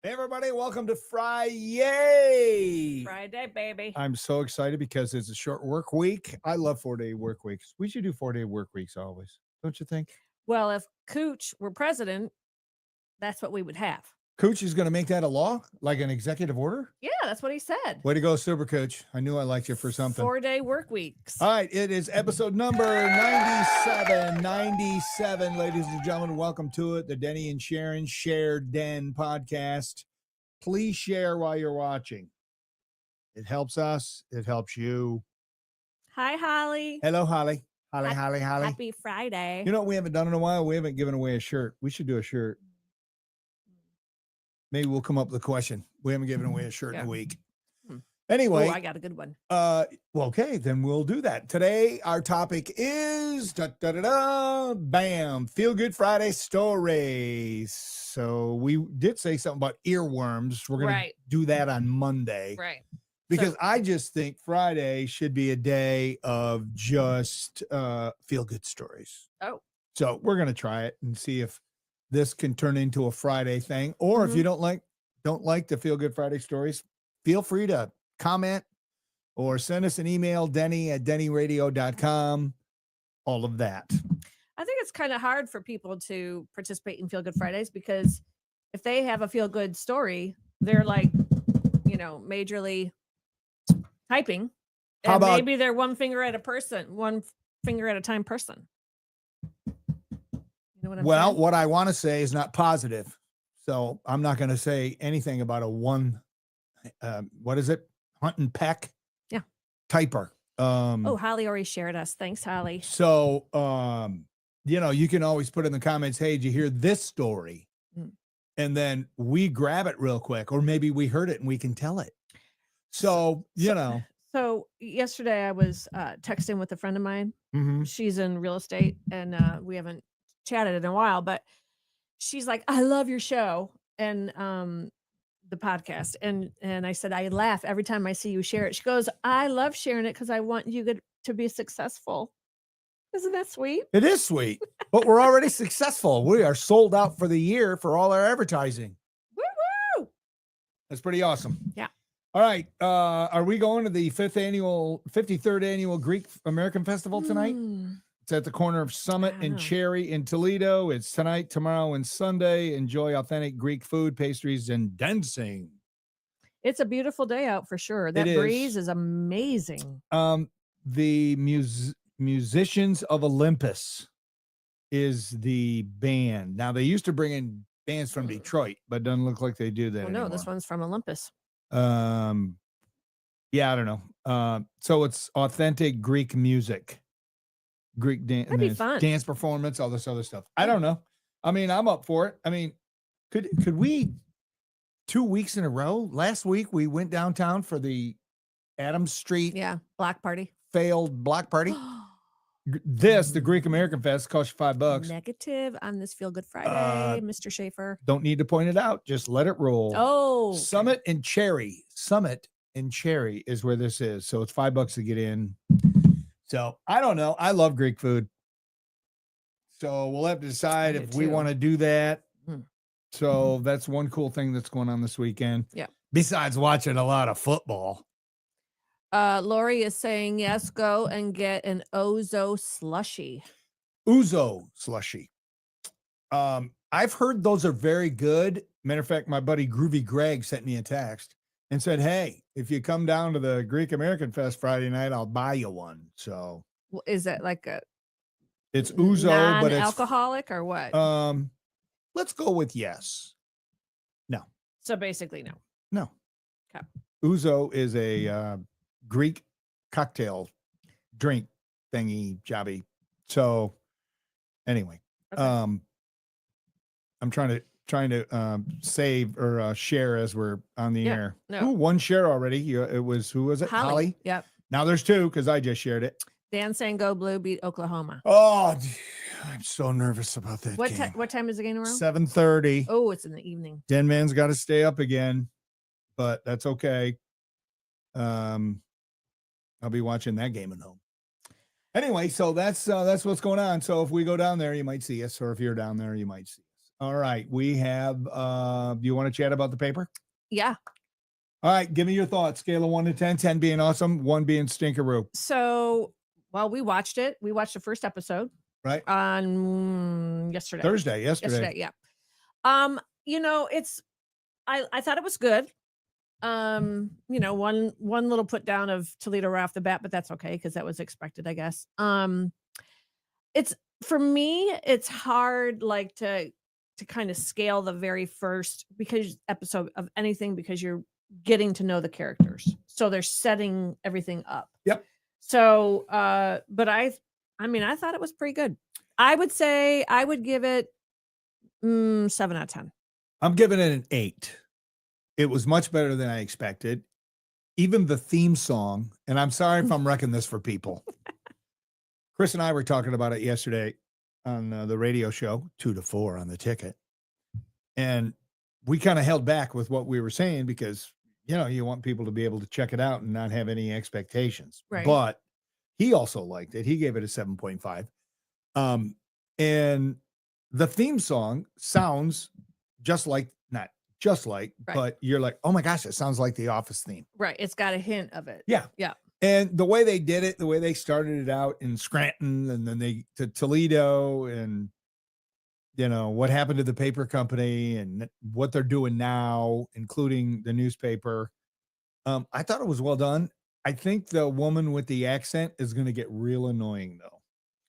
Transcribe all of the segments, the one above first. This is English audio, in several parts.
Hey everybody, welcome to FriYay. Friday, baby. I'm so excited because it's a short work week. I love 4-day work weeks. We should do 4-day work weeks always, don't you think? Well, if Cooch were president, that's what we would have. Cooch is going to make that a law, like an executive order? Yeah, that's what he said. Way to go, Super Cooch. I knew I liked you for something. 4-day work weeks. All right, it is episode number 97. 97, ladies and gentlemen. Welcome to it. The Denny and Sharon Share Den podcast. Please share while you're watching. It helps us. It helps you. Hi, Holly. Hello, Holly. Holly. Happy Friday. You know what we haven't done in a while? We haven't given away a shirt. We should do a shirt. Maybe we'll come up with a question. We haven't given away a shirt in a week. Anyway. Oh, I got a good one. Well, okay, then we'll do that. Today, our topic is, bam, Feel Good Friday stories. So we did say something about earworms. We're going to do that on Monday. Right. Because I just think Friday should be a day of just feel good stories. Oh. So we're going to try it and see if this can turn into a Friday thing. Or if you don't like the Feel Good Friday stories, feel free to comment or send us an email, denny@dennyradio.com, all of that. I think it's kind of hard for people to participate in Feel Good Fridays because if they have a feel good story, they're like, majorly typing. How about maybe they're one finger at a time person. You know what I'm saying? What I want to say is not positive. So I'm not going to say anything about what is it? Hunt and peck. Yeah. Typer. Holly already shared us. Thanks, Holly. So, you can always put in the comments, hey, did you hear this story? And then we grab it real quick, or maybe we heard it and we can tell it. So. So yesterday I was texting with a friend of mine. Mm-hmm. She's in real estate and we haven't chatted in a while, but she's like, I love your show and the podcast. And I said, I laugh every time I see you share it. She goes, I love sharing it because I want you to be successful. Isn't that sweet? It is sweet, but we're already successful. We are sold out for the year for all our advertising. Woo-woo! That's pretty awesome. Yeah. All right. Are we going to the 53rd annual Greek American Festival tonight? It's at the corner of Summit and Cherry in Toledo. It's tonight, tomorrow, and Sunday. Enjoy authentic Greek food, pastries, and dancing. It's a beautiful day out for sure. That breeze is amazing. The Musicians of Olympus is the band. Now, they used to bring in bands from Detroit, but it doesn't look like they do that anymore. No, this one's from Olympus. Yeah, I don't know. So it's authentic Greek music, Greek dance performance, all this other stuff. I don't know. I mean, I'm up for it. I mean, could we 2 weeks in a row? Last week we went downtown for the Adams Street block party. Failed block party. The Greek American Fest costs you $5. Negative on this Feel Good Friday, Mr. Schaefer. Don't need to point it out. Just let it roll. Oh, okay. Summit and Cherry is where this is. So it's $5 to get in. So I don't know. I love Greek food. So we'll have to decide if we want to do that. So that's one cool thing that's going on this weekend. Yeah. Besides watching a lot of football. Lori is saying, yes, go and get an Ouzo slushy. Ouzo slushy. I've heard those are very good. Matter of fact, my buddy Groovy Greg sent me a text and said, hey, if you come down to the Greek American Fest Friday night, I'll buy you one. So is it like it's Ouzo, but it's alcoholic or what? Let's go with yes. No. So basically no. No. Okay. Ouzo is a Greek cocktail drink thingy jobby. So anyway, okay. I'm trying to save or share as we're on the air. No. Ooh, one share already. It was, who was it? Holly. Yep. Now there's two because I just shared it. Dan saying go Blue beat Oklahoma. Oh, I'm so nervous about that game. What time is the game tomorrow? 7:30. Oh, it's in the evening. Denman's got to stay up again, but that's okay. I'll be watching that game at home. Anyway, so that's what's going on. So if we go down there, you might see us, or if you're down there, you might see All right. We have, do you want to chat about the paper? Yeah. All right. Give me your thoughts. Scale of 1 to 10, 10 being awesome, 1 being stinkeroo. So, well, we watched it. We watched the first episode. Right. On yesterday. Yesterday. Yeah. I thought it was good. One little put down of Toledo right off the bat, but that's okay because that was expected, I guess. It's for me, it's hard like to kind of scale the very first episode of anything because you're getting to know the characters. So they're setting everything up. Yep. So but I thought it was pretty good. I would say I would give it 7 out of 10. I'm giving it an 8. It was much better than I expected. Even the theme song, and I'm sorry if I'm wrecking this for people. Chris and I were talking about it yesterday on the radio show, 2 to 4 on the ticket. And we kind of held back with what we were saying because, you want people to be able to check it out and not have any expectations. Right. But he also liked it. He gave it a 7.5. And the theme song sounds not just like, right. But you're like, oh my gosh, it sounds like the Office theme. Right. It's got a hint of it. Yeah. Yeah. And the way they did it, the way they started it out in Scranton and then they to Toledo and, what happened to the paper company and what they're doing now, including the newspaper. I thought it was well done. I think the woman with the accent is going to get real annoying though.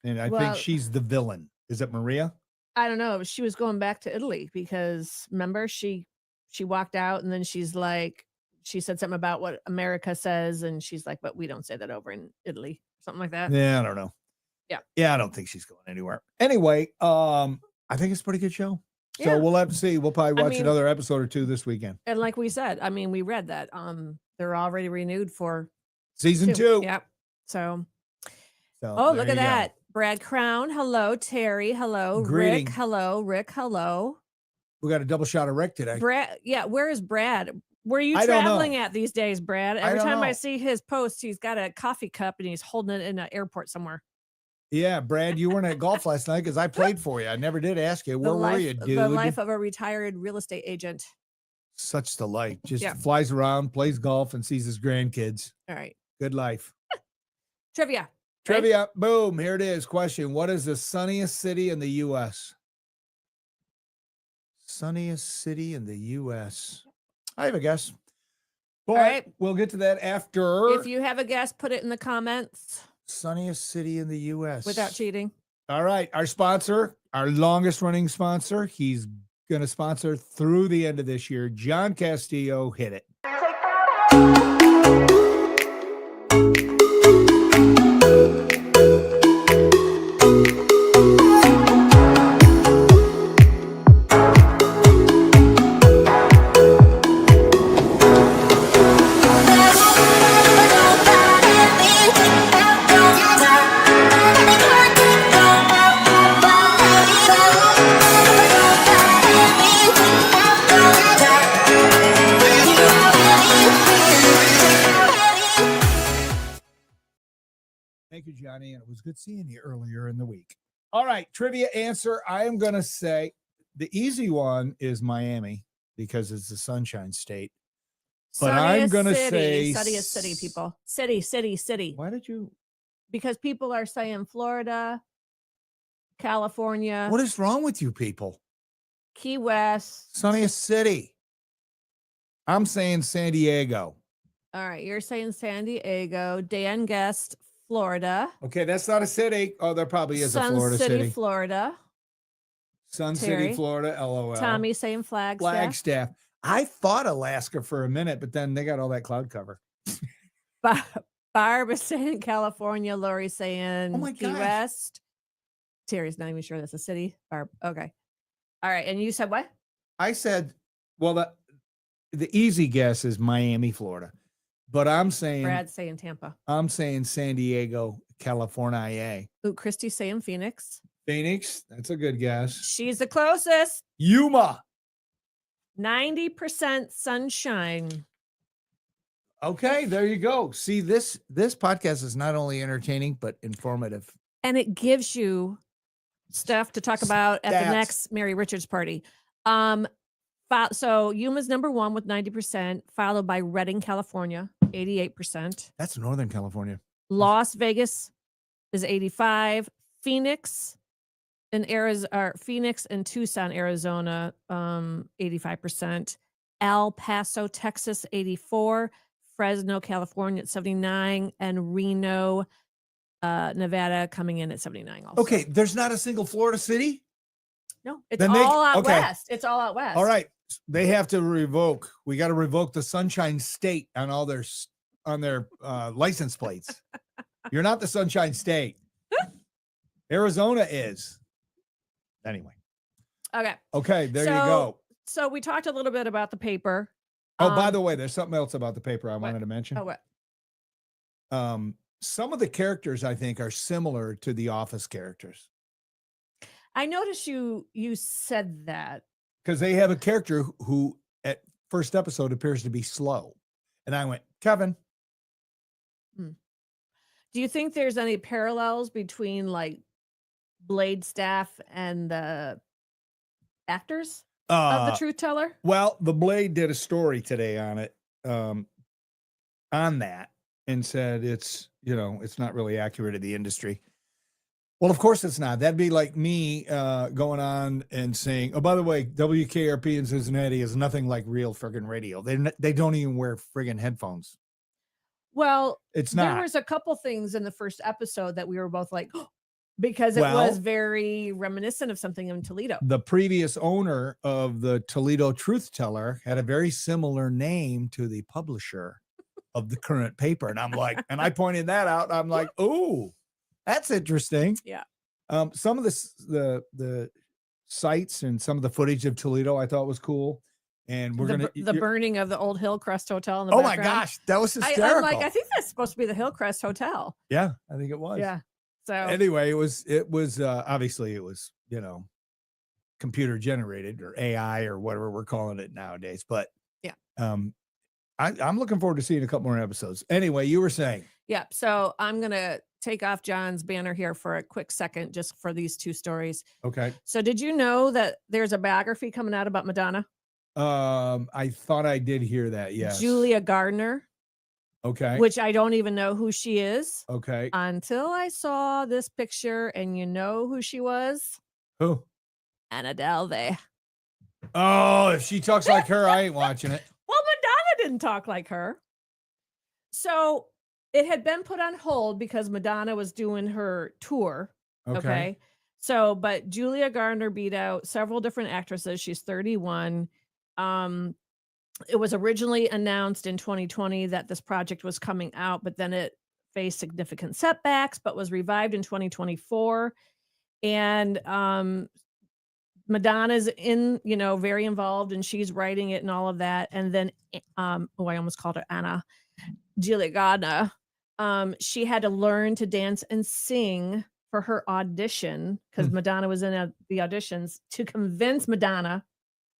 And I think she's the villain. Is it Maria? I don't know. She was going back to Italy because remember she walked out and then she's like, she said something about what America says. And she's like, but we don't say that over in Italy. Something like that. Yeah. I don't know. Yeah. I don't think she's going anywhere. Anyway, I think it's a pretty good show. So we'll have to see. We'll probably watch another episode or 2 this weekend. And like we said, we read that they're already renewed for season 2. Yep. So look at that. Brad Crown. Hello. Terry. Hello. Greeting. Rick. Hello. Rick. Hello. We got a double shot of Rick today. Brad. Yeah. Where is Brad? Where are you traveling at these days, Brad? Every time I see his post, he's got a coffee cup and he's holding it in an airport somewhere. Yeah, Brad, you weren't at golf last night because I played for you. I never did ask you. Where were you, dude? The life of a retired real estate agent. Such the life. Just flies around, plays golf, and sees his grandkids. All right. Good life. Trivia. Right? Boom. Here it is. Question. What is the sunniest city in the U.S.? Sunniest city in the U.S. I have a guess. But all right. We'll get to that after. If you have a guess, put it in the comments. Sunniest city in the U.S. Without cheating. All right. Our sponsor, our longest running sponsor, he's going to sponsor through the end of this year. John Castillo, hit it. Thank you, Johnny. And it was good seeing you earlier in the week. All right. Trivia answer. I am going to say the easy one is Miami because it's the Sunshine State. But I'm going to say sunniest city, people. City. Why did you? Because people are saying Florida, California. What is wrong with you people? Key West. Sunniest city. I'm saying San Diego. All right. You're saying San Diego. Dan guessed Florida. Okay, that's not a city. Oh, there probably is a Florida city. Sun City, Florida. Sun City, Florida, LOL. Tommy saying Flagstaff. I thought Alaska for a minute, but then they got all that cloud cover. Barb is saying California. Lori saying Key gosh. West. Terry's not even sure that's a city. Barb. Okay. All right. And you said what? I said, well, the easy guess is Miami, Florida. But I'm saying Brad's saying Tampa. I'm saying San Diego, California. Ooh, Christy's saying Phoenix. Phoenix, that's a good guess. She's the closest. Yuma. 90% sunshine. Okay, there you go. See, this podcast is not only entertaining but informative. And it gives you stuff to talk about at the next Mary Richards party. So Yuma's number 1 with 90%, followed by Redding, California, 88%. That's Northern California. Las Vegas is 85%. Phoenix and Tucson, Arizona, 85%. El Paso, Texas, 84%. Fresno, California at 79%, and Reno, Nevada coming in at 79% also. Okay, there's not a single Florida city? No, it's all out west. It's all out west. All right. They have to revoke. We got to revoke the Sunshine State on all their license plates. You're not the Sunshine State. Arizona is. Anyway. Okay, there you go. So we talked a little bit about the paper. Oh, by the way, there's something else about the paper I wanted to mention. Oh, what? Some of the characters, I think, are similar to the Office characters. I noticed you said that. Because they have a character who at first episode appears to be slow. And I went, Kevin. Do you think there's any parallels between like Blade staff and the actors of the Truth Teller? Well, the Blade did a story today on it, on that, and said it's not really accurate to the industry. Well, of course it's not. That'd be like me going on and saying, oh, by the way, WKRP in Cincinnati is nothing like real friggin' radio. They don't even wear friggin' headphones. Well, it's not. There was a couple things in the first episode that we were both like, because it was very reminiscent of something in Toledo. The previous owner of the Toledo Truth Teller had a very similar name to the publisher of the current paper. And I'm like, and I pointed that out. I'm like, oh, that's interesting. Yeah. Some of the sites and some of the footage of Toledo I thought was cool. And we're the burning of the old Hillcrest Hotel in the background. My gosh, that was hysterical. I'm like, I think that's supposed to be the Hillcrest Hotel. Yeah, I think it was. Yeah. So anyway, it was obviously it was, computer generated or AI or whatever we're calling it nowadays. But yeah. I'm looking forward to seeing a couple more episodes. Anyway, you were saying. Yeah. So I'm gonna take off John's banner here for a quick second, just for these two stories. Okay. So did you know that there's a biography coming out about Madonna? I thought I did hear that. Yes. Julia Gardner. Okay. Which I don't even know who she is. Okay. Until I saw this picture, and you know who she was? Who? Anna Delvey. Oh, if she talks like her, I ain't watching it. Well, Madonna didn't talk like her. So it had been put on hold because Madonna was doing her tour. Okay. So, but Julia Gardner beat out several different actresses. She's 31. It was originally announced in 2020 that this project was coming out, but then it faced significant setbacks, but was revived in 2024. And Madonna's very involved, and she's writing it and all of that. And then, I almost called her Anna. Julia Gardner. She had to learn to dance and sing for her audition because Madonna was in the auditions to convince Madonna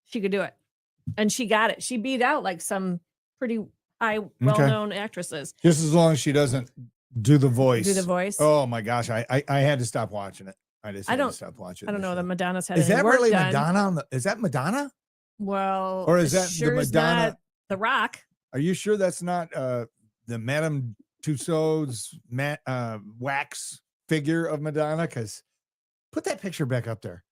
she could do it. And she got it. She beat out like some pretty high, well-known actresses. Just as long as she doesn't do the voice. Do the voice. Oh my gosh. I had to stop watching it. I had to stop watching it. I don't know that Madonna's had Is any that work really done. Madonna? Is that Madonna? Well, or is that sure the Madonna? Not The Rock. Are you sure that's not the Madame Tussauds wax figure of Madonna? Because put that picture back up there.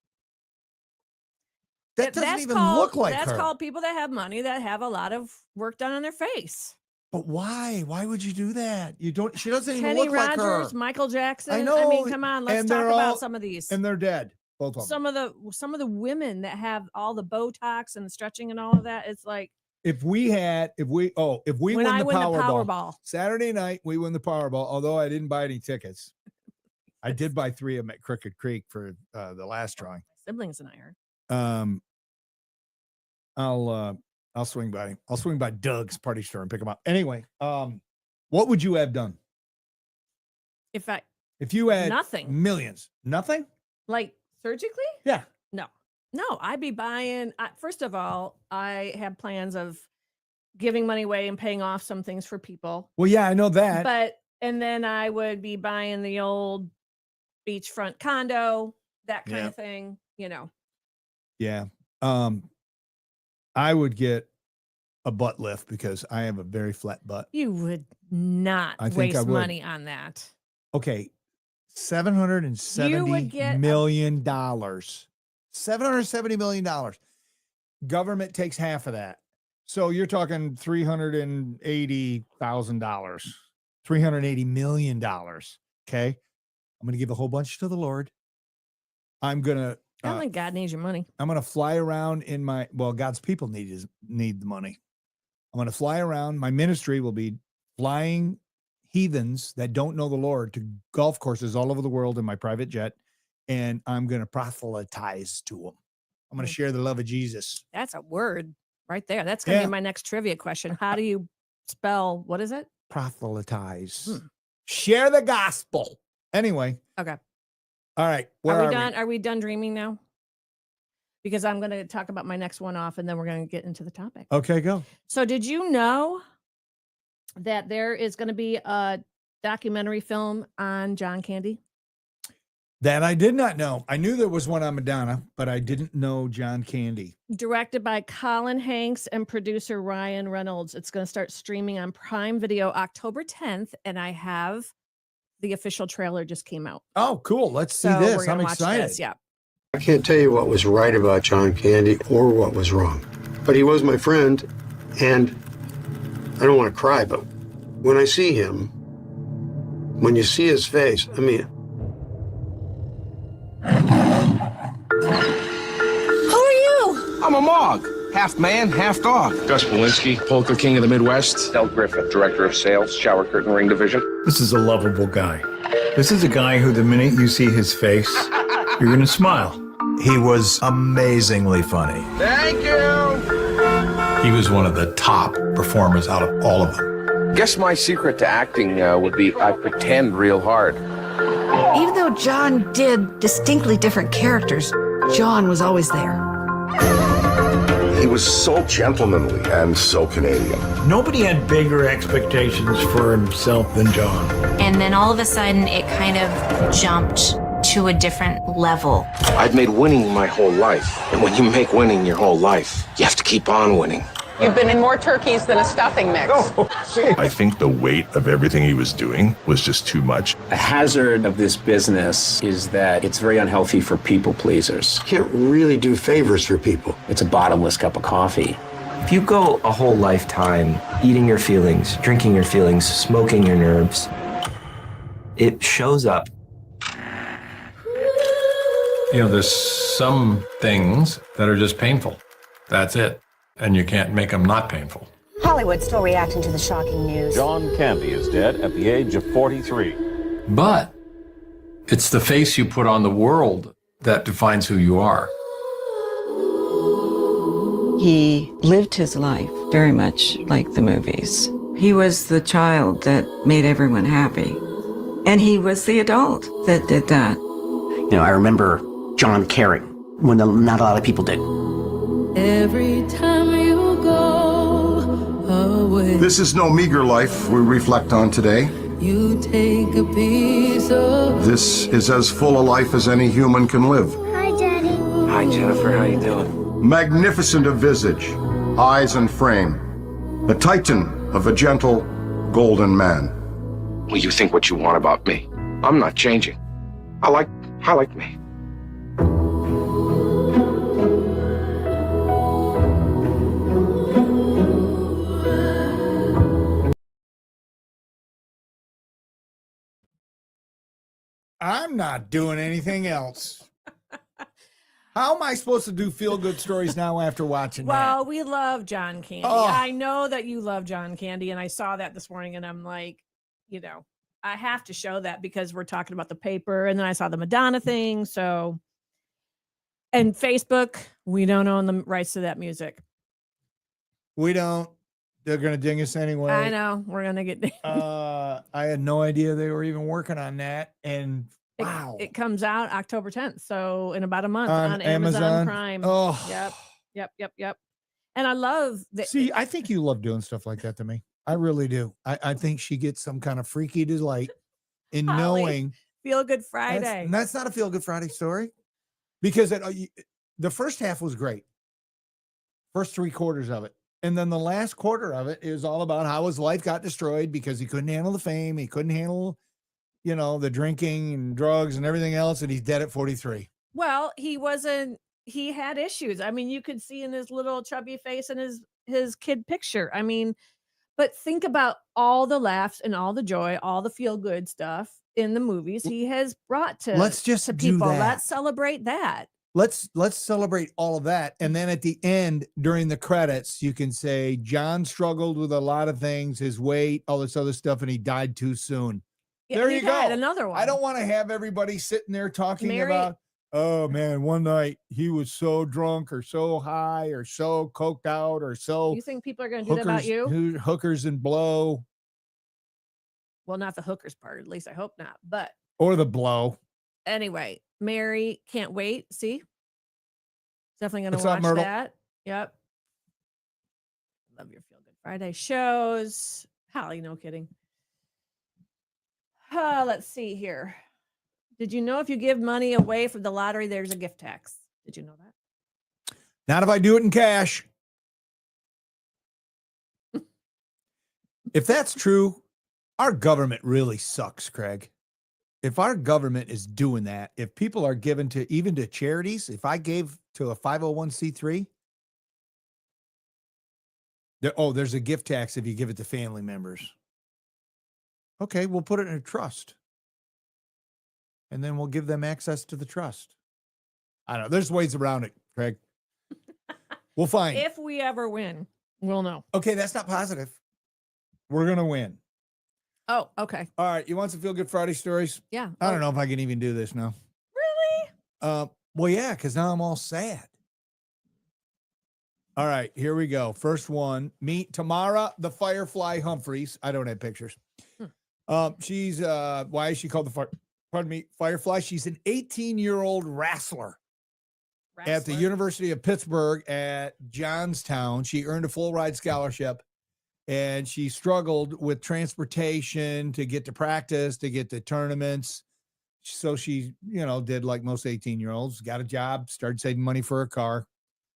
That doesn't even look like her. That's called people that have money that have a lot of work done on their face. But why? Why would you do that? You don't. She doesn't even Kenny look like her. Rogers, Michael Jackson. I know. I mean, come on. Let's talk about some of these. And they're dead. Both of them. Some of the women that have all the Botox and the stretching and all of that. It's like if we won the Powerball Saturday night, we won the Powerball. Although I didn't buy any tickets, I did buy 3 of them at Crooked Creek for the last drawing. My siblings and I heard. I'll swing by. I'll swing by Doug's party store and pick them up. Anyway, what would you have done if you had nothing, millions, nothing, like surgically? Yeah, no, I'd be buying. First of all, I have plans of giving money away and paying off some things for people. Well, yeah, I know that. And then I would be buying the old beachfront condo that kind of thing, Yeah. I would get a butt lift because I have a very flat butt. You would not waste money on that. Okay. $770 million. $770 million. Government takes half of that. So you're talking $380,000, $380 million. Okay. I'm going to give a whole bunch to the Lord. I'm going to, I don't think God needs your money. I'm going to fly around God's people need the money. I'm going to fly around. My ministry will be flying heathens that don't know the Lord to golf courses all over the world in my private jet. And I'm going to proselytize to them. I'm going to share the love of Jesus. That's a word right there. That's going to be my next trivia question. How do you spell, what is it? Proselytize. Share the gospel. Anyway. Okay. All right. Are we done? Are we done dreaming now? Because I'm going to talk about my next one off and then we're going to get into the topic. Okay, go. So did you know that there is going to be a documentary film on John Candy? That I did not know. I knew there was one on Madonna, but I didn't know John Candy. Directed by Colin Hanks and producer Ryan Reynolds. It's going to start streaming on Prime Video October 10th, and I have the official trailer just came out. Oh, cool. Let's see this. I'm excited. Yeah. I can't tell you what was right about John Candy or what was wrong, but he was my friend, and I don't want to cry, but when I see him, when you see his face, I mean... I'm a Mog. Half man, half dog. Gus Polinski, polka king of the Midwest. Del Griffith, director of sales, shower curtain ring division. This is a lovable guy. This is a guy who, the minute you see his face, you're going to smile. He was amazingly funny. Thank you. He was one of the top performers out of all of them. Guess my secret to acting would be I pretend real hard. Even though John did distinctly different characters, John was always there. He was so gentlemanly and so Canadian. Nobody had bigger expectations for himself than John. And then all of a sudden, it kind of jumped to a different level. I've made winning my whole life. And when you make winning your whole life, you have to keep on winning. You've been in more turkeys than a stuffing mix. I think the weight of everything he was doing was just too much. The hazard of this business is that it's very unhealthy for people pleasers. Can't really do favors for people. It's a bottomless cup of coffee. If you go a whole lifetime eating your feelings, drinking your feelings, smoking your nerves, it shows up. You know, there's some things that are just painful. That's it. And you can't make them not painful. Hollywood still reacting to the shocking news. John Candy is dead at the age of 43. But it's the face you put on the world that defines who you are. He lived his life very much like the movies. He was the child that made everyone happy. And he was the adult that did that. You know, I remember John caring when not a lot of people did. Every time you go away, This is no meager life we reflect on today. you take a piece of... This is as full a life as any human can live. Hi, Daddy. Hi, Jennifer. How you doing? Magnificent of visage, eyes and frame, the titan of a gentle, golden man. Well, you think what you want about me. I'm not changing. I like me. I'm not doing anything else. How am I supposed to do feel-good stories now after watching that? Well, we love John Candy. Oh. I know that you love John Candy, and I saw that this morning, and I'm like, I have to show that because we're talking about the paper, and then I saw the Madonna thing, so... And Facebook, we don't own the rights to that music. We don't. They're going to ding us anyway. I know. We're going to get... I had no idea they were even working on that. And wow. It comes out October 10th. So in about a month on Amazon Prime. Oh. Yep. And I love that. See, I think you love doing stuff like that to me. I really do. I think she gets some kind of freaky delight in knowing. Feel Good Friday. That's not a Feel Good Friday story. because the first half was great. First 3/4 of it. And then the last quarter of it is all about how his life got destroyed because he couldn't handle the fame. He couldn't handle, the drinking and drugs and everything else. And he's dead at 43. Well, he had issues. I mean, you could see in his little chubby face and his kid picture. I mean, but think about all the laughs and all the joy, all the feel good stuff in the movies he has brought to people. Let's celebrate that. Let's celebrate all of that. And then at the end, during the credits, you can say John struggled with a lot of things, his weight, all this other stuff, and he died too soon. Yeah, there you go. Another one. I don't want to have everybody sitting there talking about, oh man, one night he was so drunk or so high or so coked out or so. You think people are going to do that about you? Hookers and blow. Well, not the hookers part. At least I hope not. But or the blow. Anyway, Mary can't wait. See, definitely going to watch that. Yep. Love your Feel Good Friday shows. Holly, no kidding. Let's see here. Did you know if you give money away from the lottery, there's a gift tax? Did you know that? Not if I do it in cash. If that's true, our government really sucks, Craig. If our government is doing that, if people are given to even to charities, if I gave to a 501c3, there's a gift tax if you give it to family members. Okay, we'll put it in a trust. And then we'll give them access to the trust. I don't know. There's ways around it, Craig. We'll find. If we ever win, we'll know. Okay, that's not positive. We're going to win. Oh, okay. All right. You want some Feel Good Friday stories? Yeah. I don't know if I can even do this now. Really? Well, yeah, because now I'm all sad. All right, here we go. First one. Meet Tamara the Firefly Humphreys. I don't have pictures. She's why is she called the Firefly? She's an 18-year-old wrestler at the University of Pittsburgh at Johnstown. She earned a full ride scholarship, and she struggled with transportation to get to practice, to get to tournaments. So she, did like most 18-year-olds, got a job, started saving money for a car.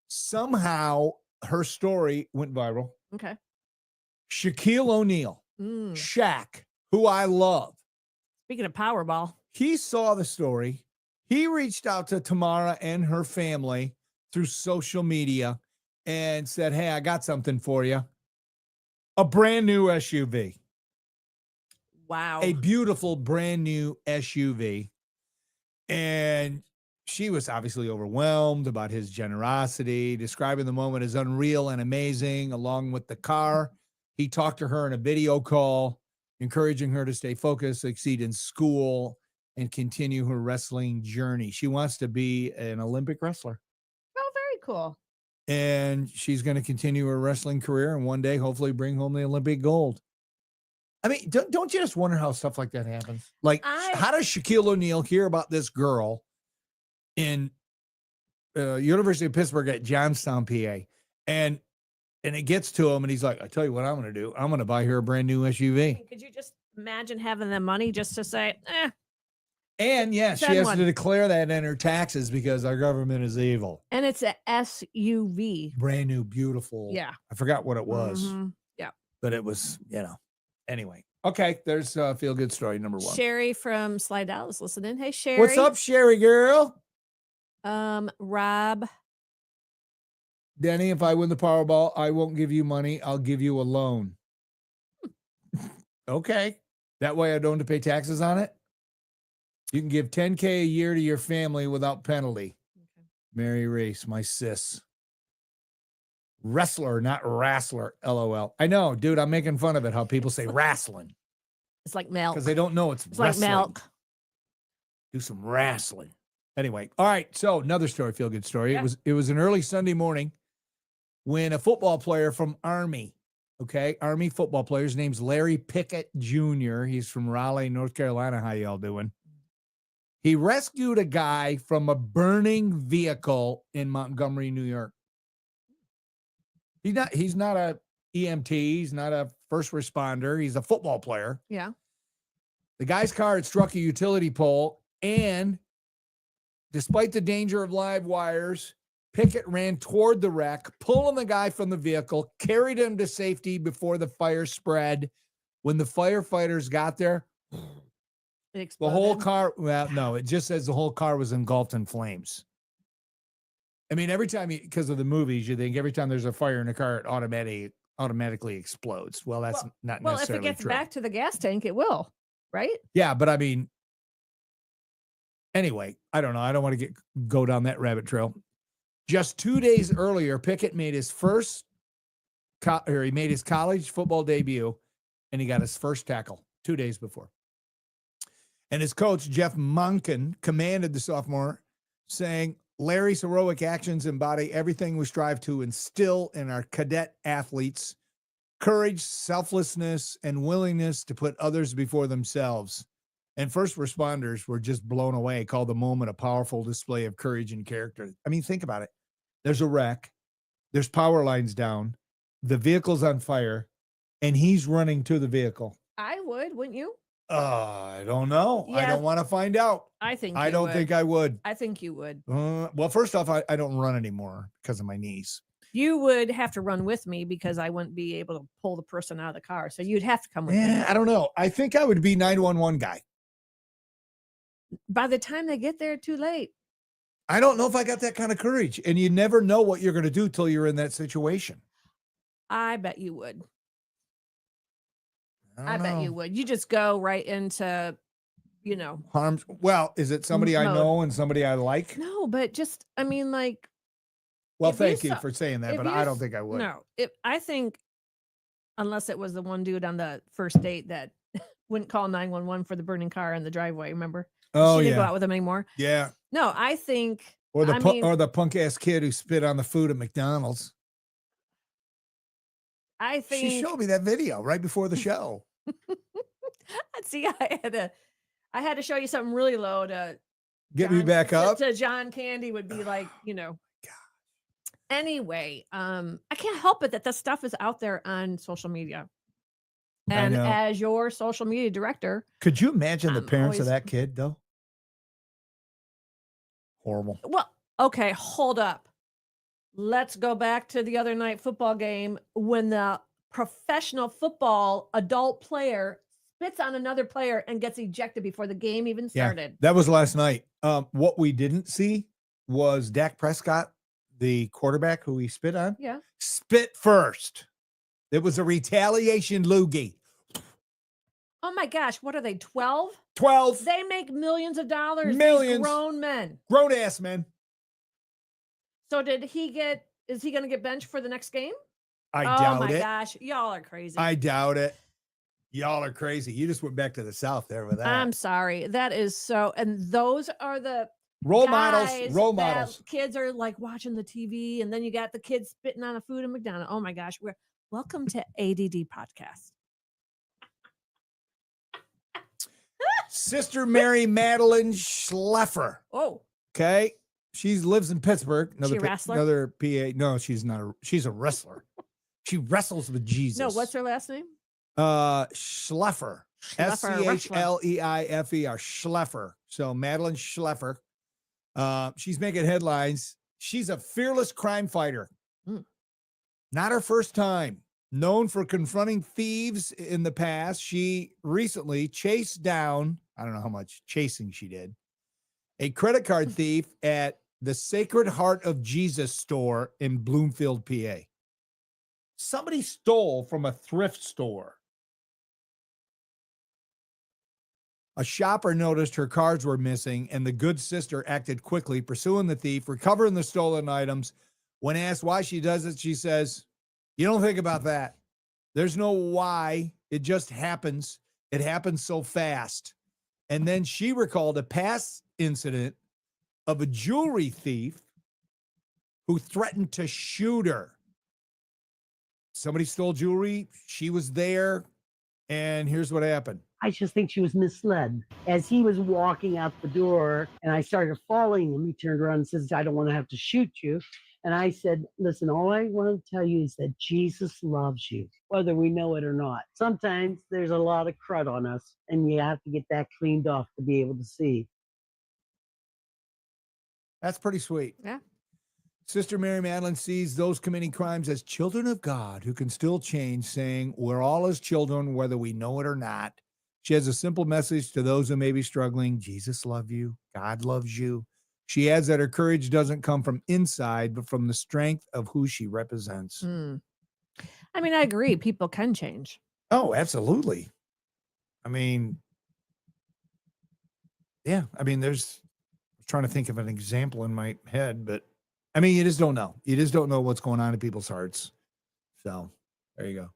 Somehow her story went viral. Okay. Shaquille O'Neal, Shaq, who I love. Speaking of Powerball. He saw the story. He reached out to Tamara and her family through social media and said, hey, I got something for you. A brand new SUV. Wow. A beautiful brand new SUV. And she was obviously overwhelmed about his generosity, describing the moment as unreal and amazing, along with the car. He talked to her in a video call, encouraging her to stay focused, succeed in school, and continue her wrestling journey. She wants to be an Olympic wrestler. Oh, very cool. And she's going to continue her wrestling career and one day hopefully bring home the Olympic gold. I mean, don't you just wonder how stuff like that happens? Like, how does Shaquille O'Neal hear about this girl in University of Pittsburgh at Johnstown, PA, and it gets to him, and he's like, I tell you what I'm going to do. I'm going to buy her a brand new SUV. Could you just imagine having the money just to say, And yeah, she has to declare that in her taxes because our government is evil. And it's a SUV. Brand new, beautiful. Yeah. I forgot what it was. Mm-hmm. Yeah. But it was, anyway. Okay. There's Feel Good Story number one. Sherry from Slidell is listening. Hey, Sherry. What's up, Sherry girl? Rob. Denny, if I win the Powerball, I won't give you money. I'll give you a loan. Okay. That way I don't have to pay taxes on it. You can give $10,000 a year to your family without penalty. Okay. Mary Race, my sis. Wrestler, not wrestler. LOL. I know, dude. I'm making fun of it. How people say wrestling. It's like milk. Because they don't know it's like milk. Do some wrestling. Anyway. All right. So another story, Feel Good Story. Yeah. It was an early Sunday morning when a football player from Army, Army football player, his name's Larry Pickett Jr. He's from Raleigh, North Carolina. How y'all doing? He rescued a guy from a burning vehicle in Montgomery, New York. He's not a EMT. He's not a first responder. He's a football player. Yeah. The guy's car had struck a utility pole and despite the danger of live wires, Pickett ran toward the wreck, pulling the guy from the vehicle, carried him to safety before the fire spread. When the firefighters got there, the whole car, well, no, it just says the whole car was engulfed in flames. I mean, every time, because of the movies, you think every time there's a fire in a car, it automatically explodes. Well, that's not necessarily true. Well, if it gets back to the gas tank, it will, right? Yeah, but I mean, anyway, I don't know. I don't want to go down that rabbit trail. Just 2 days earlier, Pickett made his college football debut, and he got his first tackle 2 days before. And his coach, Jeff Monken, commended the sophomore, saying, Larry's heroic actions embody everything we strive to instill in our cadet athletes: courage, selflessness, and willingness to put others before themselves. And first responders were just blown away, called the moment a powerful display of courage and character. I mean, think about it. There's a wreck. There's power lines down. The vehicle's on fire, and he's running to the vehicle. I would, wouldn't you? I don't know. Yeah. I don't want to find out. I think I don't think I would. I think you would. Well, first off, I don't run anymore because of my knees. You would have to run with me because I wouldn't be able to pull the person out of the car. So you'd have to come with me. I don't know. I think I would be 911 guy. By the time they get there, too late. I don't know if I got that kind of courage. And you never know what you're going to do till you're in that situation. I bet you would. I bet you would. You just go right into, harm's. Well, is it somebody I know and somebody I like? No, but just, I mean, like. Well, thank you for saying that, but I don't think I would. No, I think unless it was the one dude on the first date that wouldn't call 911 for the burning car in the driveway. Remember? Oh, she didn't go out with him anymore. Yeah. No, I think. Or the punk ass kid who spit on the food at McDonald's. I think she showed me that video right before the show. See, I had to show you something really low to get me back up. To John Candy would be like, Anyway, I can't help it that the stuff is out there on social media. And as your social media director, could you imagine the parents of that kid though? Horrible. Well, okay, hold up. Let's go back to the other night football game when the professional football adult player spits on another player and gets ejected before the game even started. Yeah, that was last night. What we didn't see was Dak Prescott, the quarterback who he spit on. Yeah. Spit first. It was a retaliation loogie. Oh my gosh, what are they, 12? 12. They make millions of dollars. Millions. These grown men. Grown ass men. So is he going to get benched for the next game? I doubt it. Oh my gosh, y'all are crazy. I doubt it. Y'all are crazy. You just went back to the South there with that. I'm sorry. That is so, and those are the role models. Kids are like watching the TV, and then you got the kids spitting on the food in McDonald's. Oh my gosh, welcome to ADD Podcast. Sister Mary Madeline Schleffer. Oh. Okay. She lives in Pittsburgh. She a wrestler? Another PA. No, she's not. She's a wrestler. She wrestles with Jesus. No, what's her last name? Schleffer. Schleifer. Schleffer. So Madeline Schleffer. She's making headlines. She's a fearless crime fighter. Not her first time. Known for confronting thieves in the past, she recently chased down, I don't know how much chasing she did, a credit card thief at the Sacred Heart of Jesus store in Bloomfield, PA. Somebody stole from a thrift store. A shopper noticed her cards were missing, and the good sister acted quickly, pursuing the thief, recovering the stolen items. When asked why she does it, she says, "You don't think about that. There's no why. It just happens. It happens so fast." And then she recalled a past incident of a jewelry thief who threatened to shoot her. Somebody stole jewelry. She was there. And here's what happened. I just think she was misled. As he was walking out the door and I started following him, he turned around and says, "I don't want to have to shoot you." And I said, "Listen, all I want to tell you is that Jesus loves you, whether we know it or not. Sometimes there's a lot of crud on us, and you have to get that cleaned off to be able to see." That's pretty sweet. Yeah. Sister Mary Madeline sees those committing crimes as children of God who can still change, saying, we're all his children, whether we know it or not. She has a simple message to those who may be struggling. Jesus loves you. God loves you. She adds that her courage doesn't come from inside, but from the strength of who she represents. I mean, I agree. People can change. Oh, absolutely. I mean, yeah. I mean, I'm trying to think of an example in my head, but I mean, you just don't know. You just don't know what's going on in people's hearts. So there you go.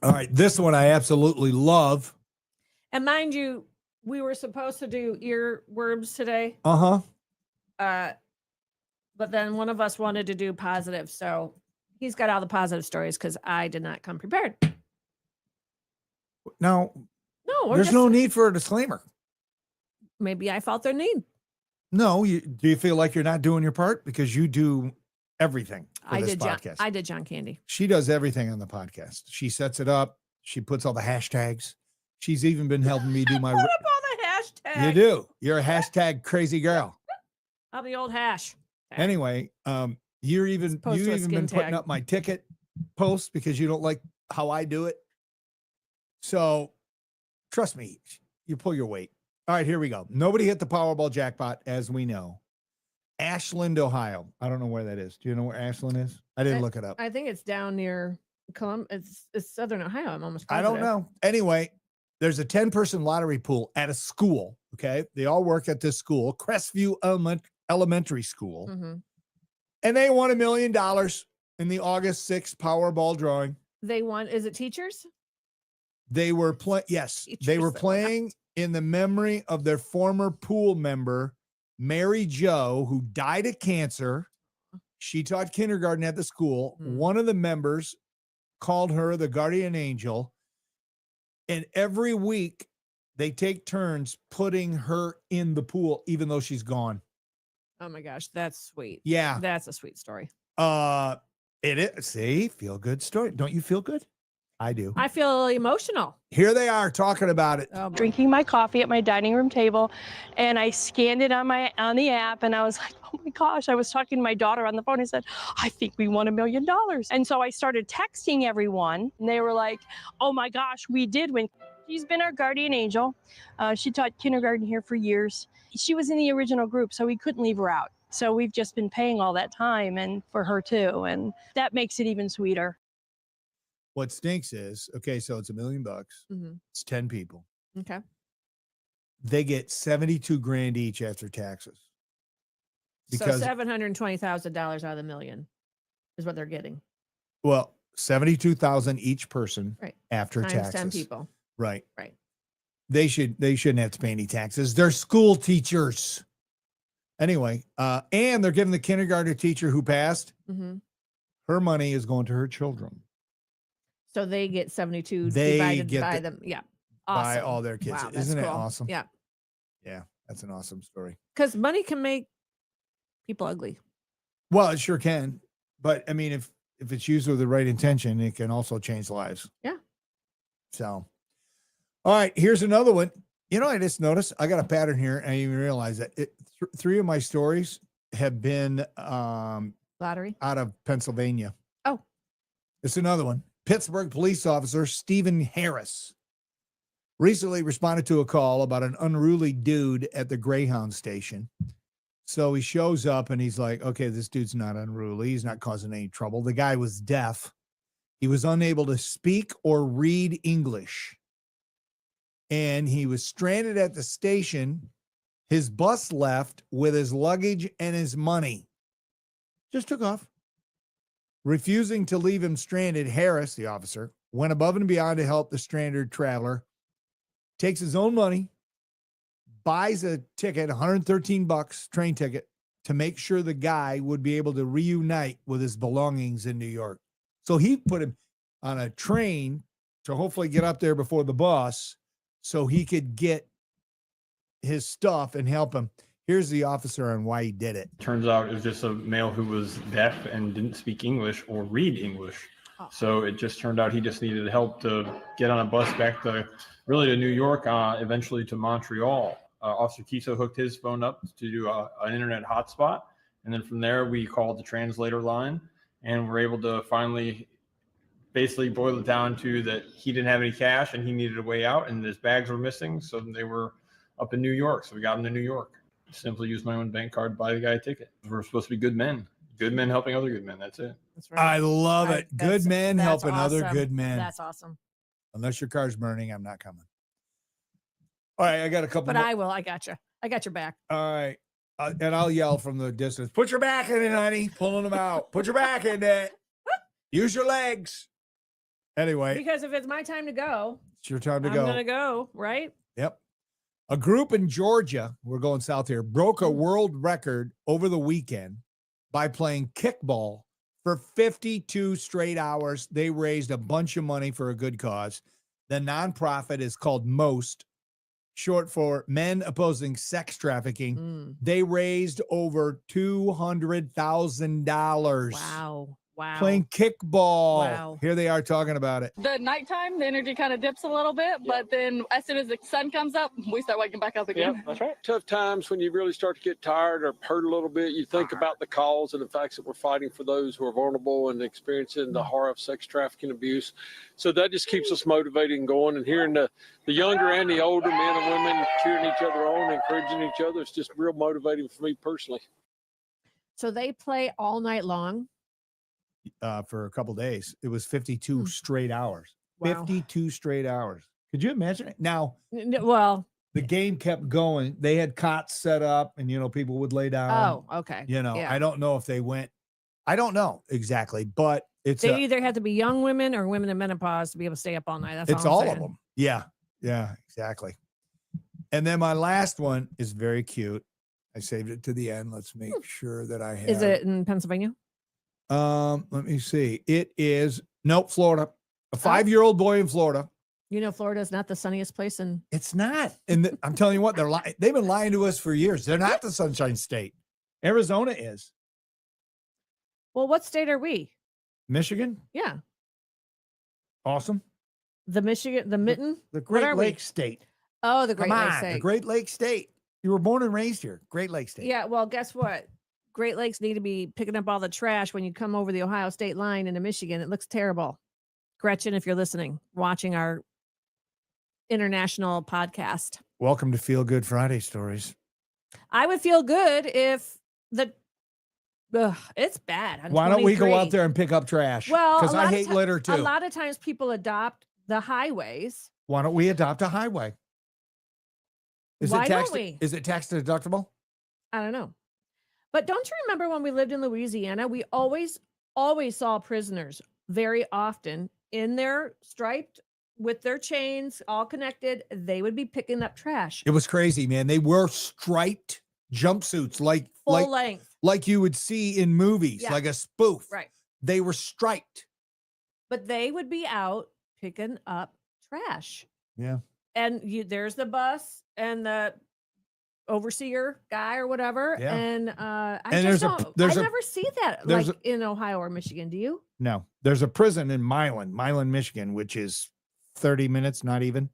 All right. This one I absolutely love. And mind you, we were supposed to do earworms today. Uh-huh. But then one of us wanted to do positive. So he's got all the positive stories because I did not come prepared. No, No, there's no need for a disclaimer. Maybe I felt their need. No, do you feel like you're not doing your part? Because you do everything for this podcast. I did John Candy. She does everything on the podcast. She sets it up. She puts all the hashtags. She's even been helping me do my. Put up all the hashtags. You do. You're a hashtag crazy girl. I'll be old hash. Anyway, you even been putting up my ticket posts because you don't like how I do it. So trust me, you pull your weight. All right, here we go. Nobody hit the Powerball jackpot, as we know. Ashland, Ohio. I don't know where that is. Do you know where Ashland is? I didn't look it up. I think it's down near Columbus. It's Southern Ohio. I'm almost positive. I don't know. Anyway, there's a 10-person lottery pool at a school. Okay. They all work at this school, Crestview Elementary School. Mm-hmm. And they won $1 million in the August 6th Powerball drawing. They won. Is it teachers? They were playing. Yes, they were playing in the memory of their former pool member, Mary Jo, who died of cancer. She taught kindergarten at the school. One of the members called her the guardian angel. And every week they take turns putting her in the pool, even though she's gone. Oh my gosh, that's sweet. Yeah. That's a sweet story. It is. See, feel good story. Don't you feel good? I do. I feel emotional. Here they are talking about it. Drinking my coffee at my dining room table, and I scanned it on the app, and I was like, oh my gosh. I was talking to my daughter on the phone and said, I think we won $1 million. And so I started texting everyone, and they were like, oh my gosh, we did win. She's been our guardian angel. She taught kindergarten here for years. She was in the original group, so we couldn't leave her out. So we've just been paying all that time and for her too, and that makes it even sweeter. What stinks is, okay, so it's $1 million. Mm-hmm. It's 10 people. Okay. They get $72,000 each after taxes. Because so $720,000 out of the million is what they're getting. Well, $72,000 each person after Times taxes. 10 people. Right. Right. They shouldn't have to pay any taxes. They're school teachers. Anyway, and they're giving the kindergarten teacher who passed, her money is going to her children. So they get 72 divided by them. Yeah. Awesome. By all their kids. Wow, Isn't it cool. awesome? Yeah. Yeah. That's an awesome story. Because money can make people ugly. Well, it sure can. But I mean, if it's used with the right intention, it can also change lives. Yeah. So, all right, here's another one. You know, I just noticed I got a pattern here. And I didn't even realize that three of my stories have been lottery out of Pennsylvania. Oh, it's another one. Pittsburgh police officer Stephen Harris recently responded to a call about an unruly dude at the Greyhound station. So he shows up and he's like, okay, this dude's not unruly. He's not causing any trouble. The guy was deaf. He was unable to speak or read English. And he was stranded at the station. His bus left with his luggage and his money. Just took off. Refusing to leave him stranded, Harris, the officer, went above and beyond to help the stranded traveler, takes his own money, buys a ticket, $113 train ticket, to make sure the guy would be able to reunite with his belongings in New York. So he put him on a train to hopefully get up there before the bus so he could get his stuff and help him. Here's the officer on why he did it. Turns out it was just a male who was deaf and didn't speak English or read English. So it just turned out he just needed help to get on a bus back to New York, eventually to Montreal. Officer Kiso hooked his phone up to do an internet hotspot. And then from there, we called the translator line and were able to finally basically boil it down to that he didn't have any cash and he needed a way out and his bags were missing. So they were up in New York. So we got him to New York. Simply used my own bank card, buy the guy a ticket. We're supposed to be good men helping other good men. That's it. That's right. I love it. Good men that's helping awesome. other good men. That's awesome. Unless your car's burning, I'm not coming. All right, I got a couple. But more. I will. I got you. I got your back. All right. And I'll yell from the distance, put your back in it, honey. Pulling them out. Put your back in it. Use your legs. Anyway. Because if it's my time to go, it's your time to go. I'm going to go, right? Yep. A group in Georgia, we're going south here, broke a world record over the weekend by playing kickball for 52 straight hours. They raised a bunch of money for a good cause. The nonprofit is called MOST, short for Men Opposing Sex Trafficking. They raised over $200,000. Wow. Wow. Playing kickball. Wow. Here they are talking about it. The nighttime, the energy kind of dips a little bit, but then as soon as the sun comes up, we start waking back up again. Yeah, that's right. Tough times when you really start to get tired or hurt a little bit, you think about the cause and the facts that we're fighting for those who are vulnerable and experiencing the horror of sex trafficking abuse. So that just keeps us motivated and going. And hearing the younger and the older men and women cheering each other on, encouraging each other, it's just real motivating for me personally. So they play all night long? For a couple days. It was 52 straight hours. Wow. 52 straight hours. Could you imagine it? Now, well, the game kept going. They had cots set up and, people would lay down. Oh, okay. Yeah. I don't know if they went. I don't know exactly, but they either have to be young women or women in menopause to be able to stay up all night. That's all of them. Yeah. Yeah, exactly. And then my last one is very cute. I saved it to the end. Let's make sure that I have. Is it in Pennsylvania? Let me see. It is Florida. A 5-year-old boy in Florida. Florida is not the sunniest place in. It's not. And I'm telling you what, they've been lying to us for years. They're not the Sunshine State. Arizona is. Well, what state are we? Michigan. Yeah. Awesome. The Mitten. The Great Lakes State. Oh, the Great Lakes State. The Great Lakes State. You were born and raised here. Great Lakes State. Yeah. Well, guess what? Great Lakes need to be picking up all the trash when you come over the Ohio state line into Michigan. It looks terrible. Gretchen, if you're listening, watching our international podcast. Welcome to Feel Good Friday Stories. I would feel good if it's bad. Why don't we go out there and pick up trash? Well, because I hate litter too. A lot of times people adopt the highways. Why don't we adopt a highway? Why don't we? Is it tax deductible? I don't know. But don't you remember when we lived in Louisiana, we always saw prisoners very often in their striped with their chains all connected. They would be picking up trash. It was crazy, man. They wore striped jumpsuits like full length, like you would see in movies, like a spoof. Right. They were striped. But they would be out picking up trash. Yeah. And there's the bus and the overseer guy or whatever. Yeah. And I never see that in Ohio or Michigan. Do you? No, there's a prison in Milan, Michigan, which is 30 minutes, not even.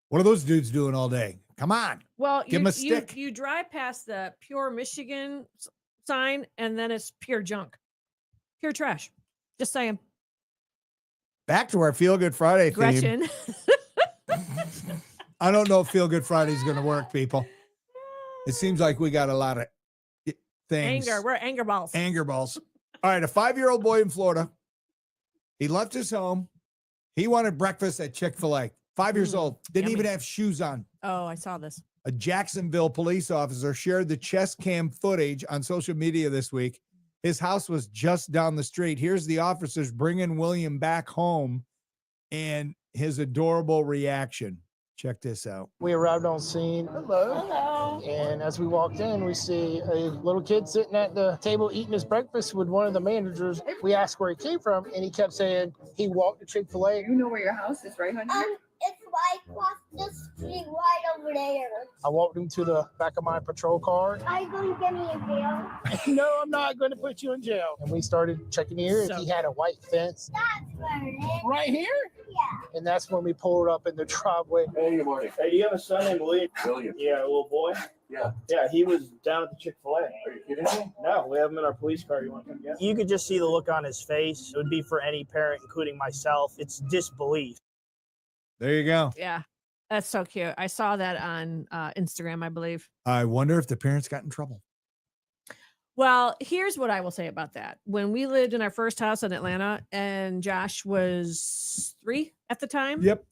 What are those dudes doing all day? Come on. Well, give them a stick. You drive past the Pure Michigan sign and then it's pure junk, pure trash. Just saying. Back to our Feel Good Friday theme. Gretchen. I don't know if Feel Good Friday is going to work, people. It seems like we got a lot of things. We're anger balls. Anger balls. All right, a 5-year-old boy in Florida. He left his home. He wanted breakfast at Chick-fil-A. 5 years old. Didn't even have shoes on. Oh, I saw this. A Jacksonville police officer shared the chest cam footage on social media this week. His house was just down the street. Here's the officers bringing William back home and his adorable reaction. Check this out. We arrived on scene. Hello. And as we walked in, we see a little kid sitting at the table eating his breakfast with one of the managers. We asked where he came from, and he kept saying he walked to Chick-fil-A. You know where your house is, right, honey? It's bike across the street right over there. I walked him to the back of my patrol car. Are you going to get me in jail? No, I'm not going to put you in jail. And we started checking here if he had a white fence. That's where it is. Right here? Yeah. And that's when we pulled up in the driveway. Hey, good morning. Hey, do you have a son named William? William. Yeah, a little boy? Yeah. Yeah, he was down at the Chick-fil-A. Are you kidding me? No, we have him in our police car. You want to come get him? You could just see the look on his face. It would be for any parent, including myself. It's disbelief. There you go. Yeah. That's so cute. I saw that on Instagram, I believe. I wonder if the parents got in trouble. Well, here's what I will say about that. When we lived in our first house in Atlanta and Josh was 3 at the time. Yep.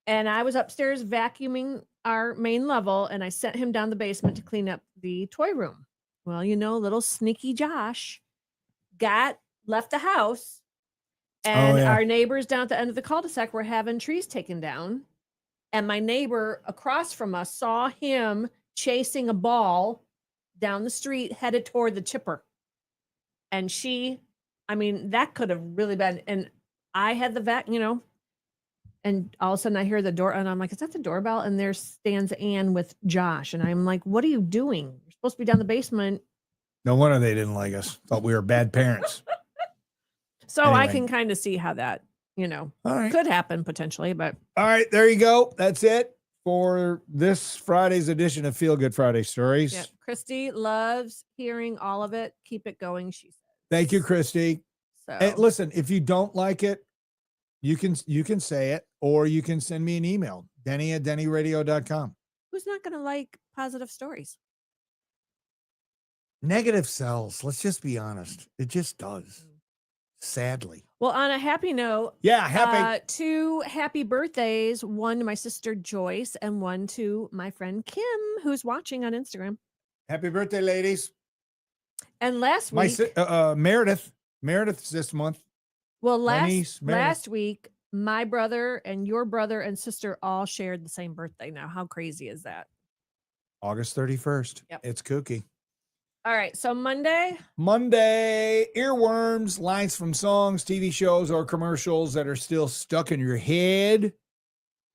And I was upstairs vacuuming our main level and I sent him down the basement to clean up the toy room. Well, you know, little sneaky Josh left the house and our neighbors down at the end of the cul-de-sac were having trees taken down. And my neighbor across from us saw him chasing a ball down the street headed toward the chipper. And that could have really been, and I had the and all of a sudden I hear the door and I'm like, is that the doorbell? And there stands Ann with Josh. And I'm like, what are you doing? You're supposed to be down the basement. No wonder they didn't like us. Thought we were bad parents. So anyway. I can kind of see how that, could happen potentially, but. All right, there you go. That's it for this Friday's edition of Feel Good Friday Stories. Yep. Christy loves hearing all of it. Keep it going, she said. Thank you, Christy. So. Hey, listen, if you don't like it, you can say it, or you can send me an email, Denny@DennyRadio.com. Who's not going to like positive stories? Negative sells. Let's just be honest. It just does. Sadly. Well, on a happy note. Yeah, happy. 2 happy birthdays. One to my sister Joyce and one to my friend Kim, who's watching on Instagram. Happy birthday, ladies. And last week. Meredith's this month. Well, last week, my brother and your brother and sister all shared the same birthday. Now, how crazy is that? August 31st. Yep. It's kooky. All right. So Monday, earworms, lines from songs, TV shows, or commercials that are still stuck in your head.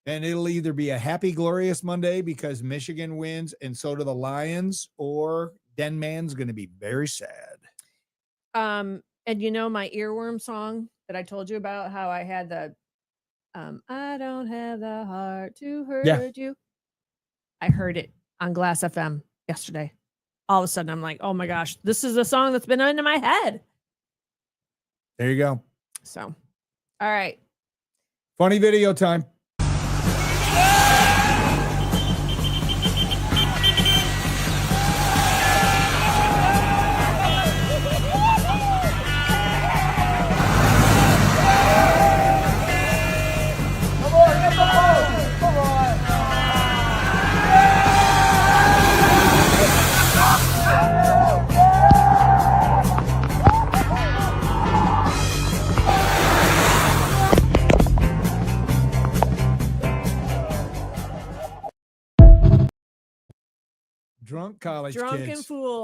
And it'll either be a happy, glorious Monday because Michigan wins and so do the Lions, or Denman's going to be very sad. And my earworm song that I told you about, how I had the I don't have the heart to hurt you. I heard it on Glass FM yesterday. All of a sudden I'm like, oh my gosh, this is a song that's been into my head. There you go. So, all right. Funny video time.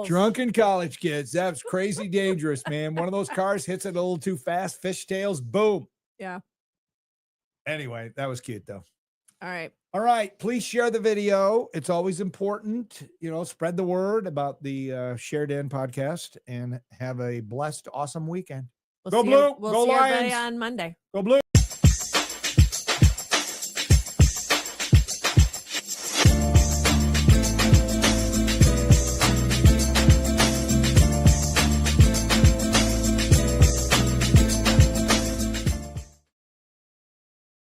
Drunken college kids. That's crazy dangerous, man. One of those cars hits it a little too fast, fishtails, boom. Yeah. Anyway, that was cute though. All right. Please share the video. It's always important, spread the word about the Shared In podcast, and have a blessed, awesome weekend. Go Blue. We'll Go see Lions. everybody on Monday. Go Blue.